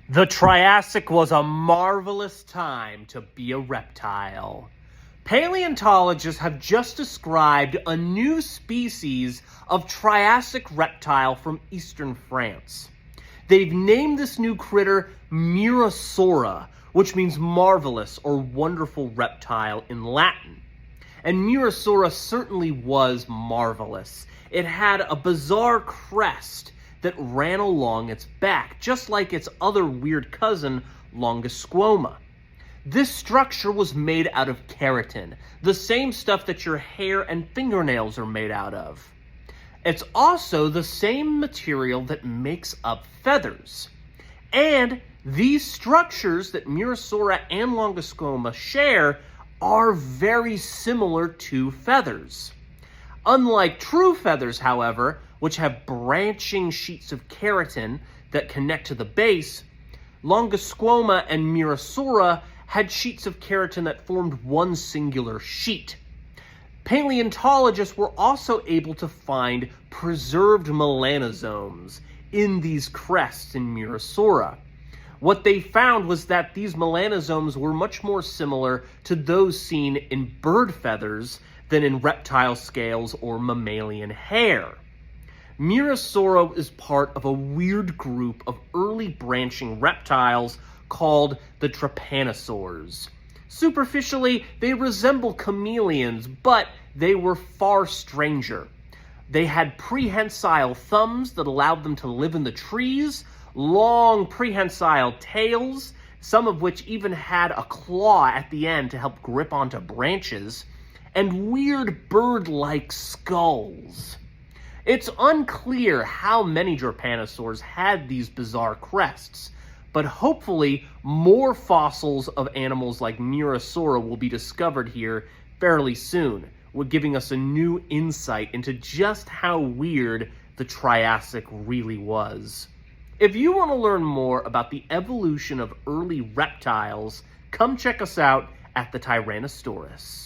The Triassic was a marvelous time to be a reptile. Paleontologists have just described a new species of Triassic reptile from eastern France. They've named this new critter Murasaura, which means marvelous or wonderful reptile in Latin. And Murasaura certainly was marvelous. It had a bizarre crest that ran along its back, just like its other weird cousin, Longosquoma. This structure was made out of keratin, the same stuff that your hair and fingernails are made out of. It's also the same material that makes up feathers. And these structures that Murasaura and Longosquoma share are very similar to feathers. Unlike true feathers, however, which have branching sheets of keratin that connect to the base, Longosquoma and Murasaura had sheets of keratin that formed one singular sheet. Paleontologists were also able to find preserved melanosomes in these crests in Murasaura. What they found was that these melanosomes were much more similar to those seen in bird feathers than in reptile scales or mammalian hair. Murasaura is part of a weird group of early branching reptiles called the trypanosaurs. Superficially, they resemble chameleons, but they were far stranger. They had prehensile thumbs that allowed them to live in the trees, long prehensile tails, some of which even had a claw at the end to help grip onto branches, and weird bird-like skulls. It's unclear how many trypanosaurs had these bizarre crests, but hopefully more fossils of animals like Murasaura will be discovered here fairly soon, giving us a new insight into just how weird the Triassic really was. If you want to learn more about the evolution of early reptiles, come check us out at the Tyrannosaurus.